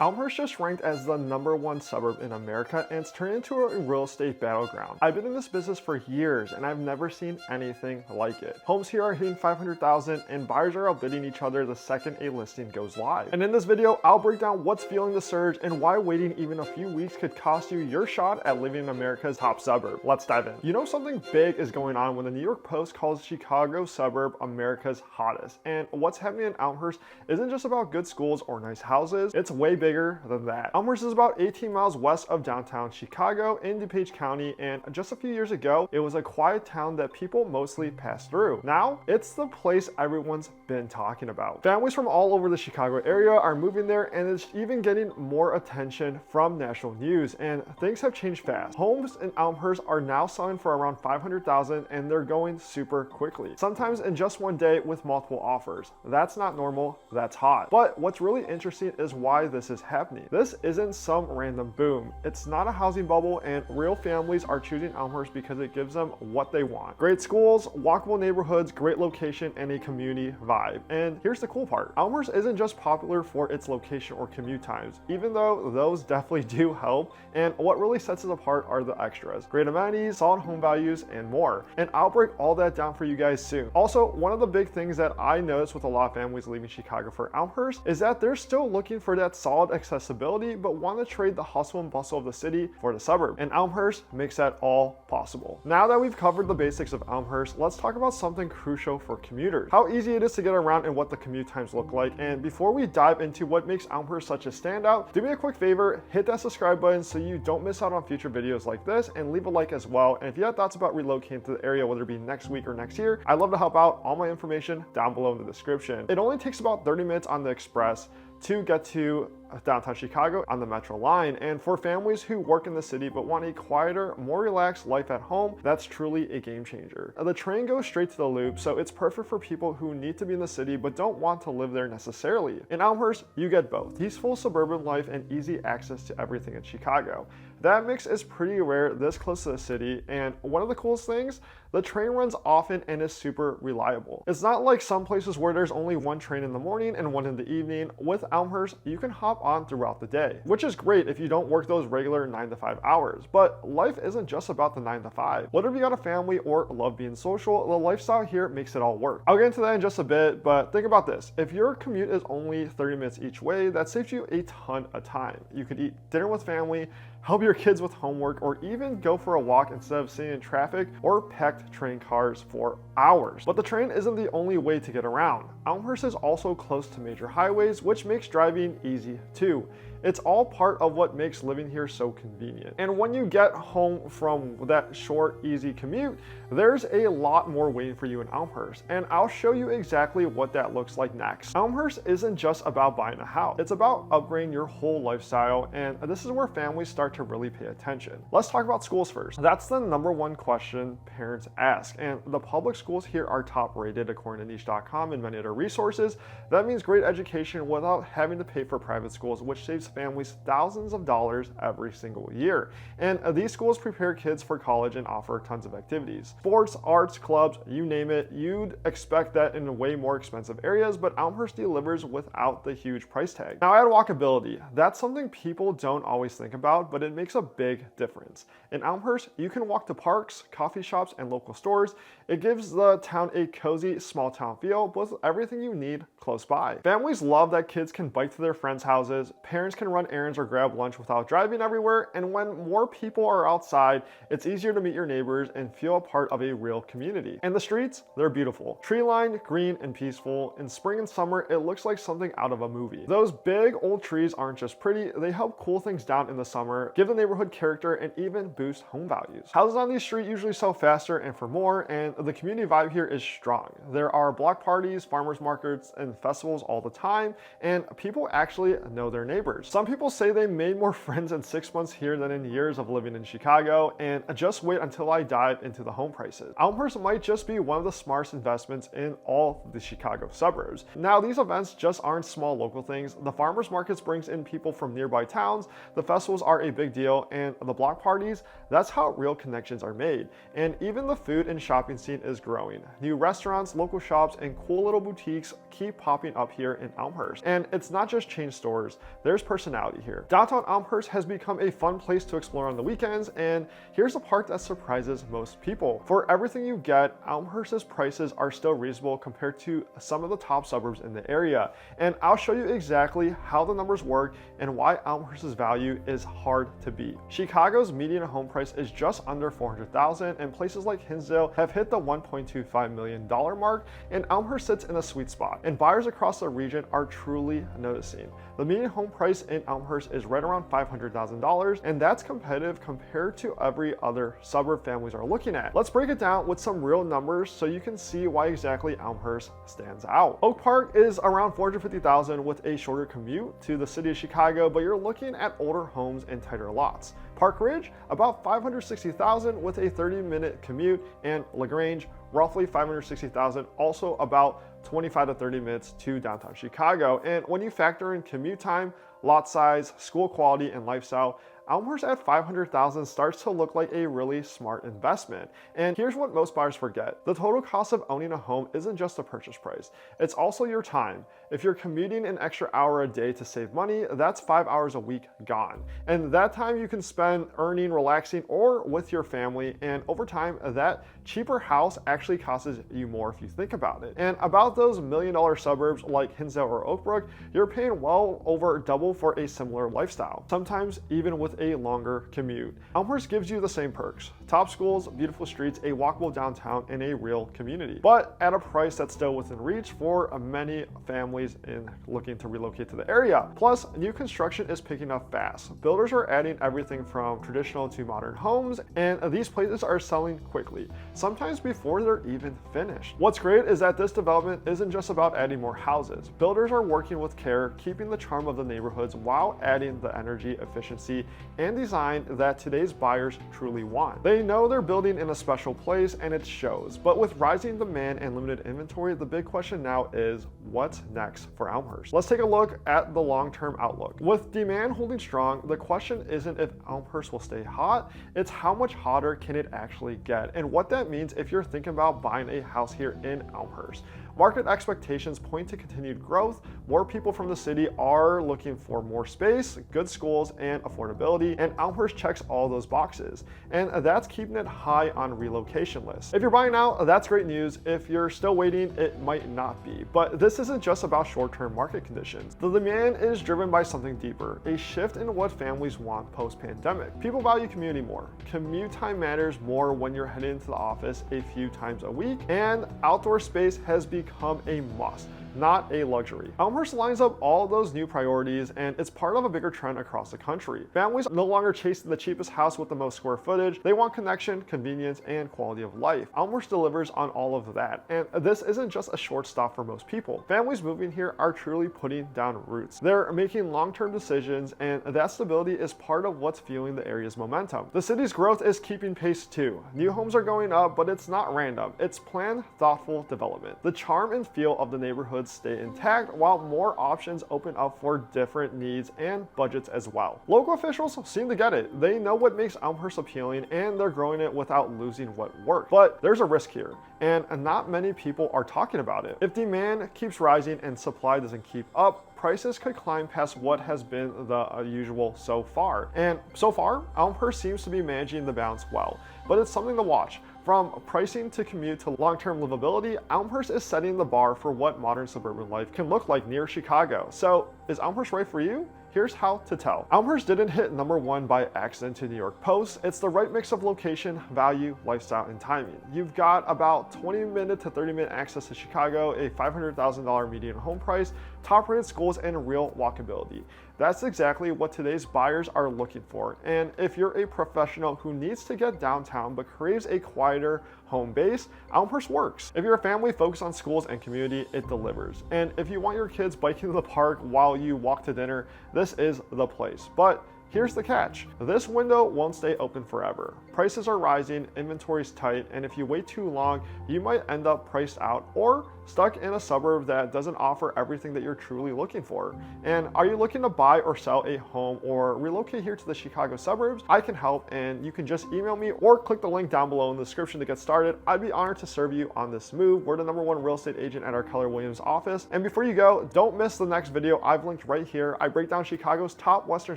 Elmhurst just ranked as the #1 suburb in America, and it's turned into a real estate battleground. I've been in this business for years and I've never seen anything like it. Homes here are hitting 500,000 and buyers are outbidding each other the second a listing goes live. And in this video, I'll break down what's fueling the surge and why waiting even a few weeks could cost you your shot at living in America's top suburb. Let's dive in. You know, something big is going on when the New York Post calls Chicago Suburb America's hottest. And what's happening in Elmhurst isn't just about good schools or nice houses, it's way bigger than that. Elmhurst is about 18 miles west of downtown Chicago in DuPage County, and just a few years ago, it was a quiet town that people mostly passed through. Now, it's the place everyone's been talking about. Families from all over the Chicago area are moving there, and it's even getting more attention from national news, and things have changed fast. Homes in Elmhurst are now selling for around 500,000, and they're going super quickly. Sometimes in just one day with multiple offers. That's not normal, that's hot. But what's really interesting is why this is happening. This isn't some random boom. It's not a housing bubble, and real families are choosing Elmhurst because it gives them what they want. Great schools, walkable neighborhoods, great location, and a community vibe. And here's the cool part. Elmhurst isn't just popular for its location or commute times, even though those definitely do help, and what really sets it apart are the extras. Great amenities, solid home values, and more. And I'll break all that down for you guys soon. Also, one of the big things that I noticed with a lot of families leaving Chicago for Elmhurst is that they're still looking for that solid accessibility, but want to trade the hustle and bustle of the city for the suburb. And Elmhurst makes that all possible. Now that we've covered the basics of Elmhurst, let's talk about something crucial for commuters. How easy it is to get around and what the commute times look like. And before we dive into what makes Elmhurst such a standout, do me a quick favor, hit that subscribe button so you don't miss out on future videos like this, and leave a like as well. And if you have thoughts about relocating to the area, whether it be next week or next year, I'd love to help out. All my information down below in the description. It only takes about 30 minutes on the express to get to downtown Chicago on the Metro line. And for families who work in the city but want a quieter, more relaxed life at home, that's truly a game changer. The train goes straight to the loop, so it's perfect for people who need to be in the city but don't want to live there necessarily. In Elmhurst, you get both peaceful suburban life and easy access to everything in Chicago. That mix is pretty rare this close to the city, and one of the coolest things, the train runs often and is super reliable. It's not like some places where there's only one train in the morning and one in the evening. With Elmhurst, you can hop on throughout the day, which is great if you don't work those regular 9 to 5 hours. But life isn't just about the 9 to 5. Whether you got a family or love being social, the lifestyle here makes it all work. I'll get into that in just a bit, but think about this. If your commute is only 30 minutes each way, that saves you a ton of time. You could eat dinner with family, help your kids with homework, or even go for a walk instead of sitting in traffic or packed train cars for hours. But the train isn't the only way to get around. Elmhurst is also close to major highways, which makes driving easy too. It's all part of what makes living here so convenient. And when you get home from that short, easy commute, there's a lot more waiting for you in Elmhurst, and I'll show you exactly what that looks like next. Elmhurst isn't just about buying a house. It's about upgrading your whole lifestyle, and this is where families start to really pay attention. Let's talk about schools first. That's the #1 question parents ask, and the public schools here are top rated according to niche.com and many other resources. That means great education without having to pay for private schools, which saves families thousands of dollars every single year. And these schools prepare kids for college and offer tons of activities. Sports, arts, clubs, you name it. You'd expect that in way more expensive areas, but Elmhurst delivers without the huge price tag. Now add walkability. That's something people don't always think about, but it makes a big difference. In Elmhurst, you can walk to parks, coffee shops, and local stores. It gives the town a cozy, small town feel, with everything you need close by. Families love that kids can bike to their friends' houses, parents can run errands or grab lunch without driving everywhere, and when more people are outside, it's easier to meet your neighbors and feel a part of a real community. And the streets, they're beautiful. Tree-lined, green, and peaceful. In spring and summer, it looks like something out of a movie. Those big old trees aren't just pretty, they help cool things down in the summer, give the neighborhood character, and even boost home values. Houses on these streets usually sell faster and for more, and the community vibe here is strong. There are block parties, farmers markets, and festivals all the time, and people actually know their neighbors. Some people say they made more friends in 6 months here than in years of living in Chicago, and just wait until I dive into the home prices. Elmhurst might just be one of the smartest investments in all the Chicago suburbs. Now, these events just aren't small local things. The farmers markets brings in people from nearby towns, the festivals are a big deal, and the block parties, that's how real connections are made. And even the food and shopping scene is growing. New restaurants, local shops, and cool little boutiques keep popping up here in Elmhurst. And it's not just chain stores. There's personality here. Downtown Elmhurst has become a fun place to explore on the weekends, and here's the part that surprises most people. For everything you get, Elmhurst's prices are still reasonable compared to some of the top suburbs in the area, and I'll show you exactly how the numbers work and why Elmhurst's value is hard to beat. Chicago's median home price is just under $400,000, and places like Hinsdale have hit the $1.25 million mark, and Elmhurst sits in a sweet spot, and buyers across the region are truly noticing. The median home price in Elmhurst is right around $500,000, and that's competitive compared to every other suburb families are looking at. Let's break it down with some real numbers so you can see why exactly Elmhurst stands out. Oak Park is around $450,000 with a shorter commute to the city of Chicago, but you're looking at older homes and tighter lots. Park Ridge, about $560,000 with a 30-minute commute, and LaGrange, roughly $560,000, also about 25 to 30 minutes to downtown Chicago. And when you factor in commute time, lot size, school quality, and lifestyle, Elmhurst at $500,000 starts to look like a really smart investment. And here's what most buyers forget. The total cost of owning a home isn't just the purchase price, it's also your time. If you're commuting an extra hour a day to save money, that's 5 hours a week gone. And that time you can spend earning, relaxing, or with your family. And over time, that cheaper house actually costs you more if you think about it. And about those million-dollar suburbs like Hinsdale or Oakbrook, you're paying well over double for a similar lifestyle, sometimes even with a longer commute. Elmhurst gives you the same perks: top schools, beautiful streets, a walkable downtown, and a real community, but at a price that's still within reach for many families in looking to relocate to the area. Plus, new construction is picking up fast. Builders are adding everything from traditional to modern homes, and these places are selling quickly, sometimes before they're even finished. What's great is that this development isn't just about adding more houses. Builders are working with care, keeping the charm of the neighborhoods while adding the energy, efficiency, and design that today's buyers truly want. They know they're building in a special place, and it shows. But with rising demand and limited inventory, the big question now is, what's next for Elmhurst? Let's take a look at the long-term outlook. With demand holding strong, the question isn't if Elmhurst will stay hot, it's how much hotter can it actually get, and what that means if you're thinking about buying a house here in Elmhurst. Market expectations point to continued growth. More people from the city are looking for more space, good schools, and affordability, and Elmhurst checks all those boxes. And that's keeping it high on relocation lists. If you're buying now, that's great news. If you're still waiting, it might not be. But this isn't just about short-term market conditions. The demand is driven by something deeper, a shift in what families want post-pandemic. People value community more. Commute time matters more when you're heading into the office a few times a week, and outdoor space has become a must, not a luxury. Elmhurst lines up all those new priorities, and it's part of a bigger trend across the country. Families no longer chase the cheapest house with the most square footage. They want connection, convenience, and quality of life. Elmhurst delivers on all of that, and this isn't just a short stop for most people. Families moving here are truly putting down roots. They're making long-term decisions, and that stability is part of what's fueling the area's momentum. The city's growth is keeping pace too. New homes are going up, but it's not random. It's planned, thoughtful development. The charm and feel of the neighborhoods stay intact, while more options open up for different needs and budgets as well. Local officials seem to get it. They know what makes Elmhurst appealing, and they're growing it without losing what works. But there's a risk here, and not many people are talking about it. If demand keeps rising and supply doesn't keep up, prices could climb past what has been the usual so far. And so far, Elmhurst seems to be managing the balance well, but it's something to watch. From pricing to commute to long-term livability, Elmhurst is setting the bar for what modern suburban life can look like near Chicago. So, is Elmhurst right for you? Here's how to tell. Elmhurst didn't hit #1 by accident to New York Post. It's the right mix of location, value, lifestyle, and timing. You've got about 20-minute to 30-minute access to Chicago, a $500,000 median home price, top-rated schools, and real walkability. That's exactly what today's buyers are looking for. And if you're a professional who needs to get downtown but craves a quieter home base, Elmhurst works. If you're a family focused on schools and community, it delivers. And if you want your kids biking to the park while you walk to dinner, this is the place. But here's the catch. This window won't stay open forever. Prices are rising, inventory's tight, and if you wait too long, you might end up priced out or stuck in a suburb that doesn't offer everything that you're truly looking for? And are you looking to buy or sell a home or relocate here to the Chicago suburbs? I can help, and you can just email me or click the link down below in the description to get started. I'd be honored to serve you on this move. We're the #1 real estate agent at our Keller Williams office. And before you go, don't miss the next video I've linked right here. I break down Chicago's top western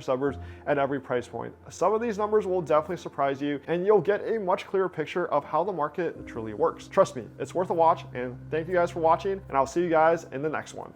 suburbs at every price point. Some of these numbers will definitely surprise you, and you'll get a much clearer picture of how the market truly works. Trust me, it's worth a watch, and thank you guys for watching, and I'll see you guys in the next one.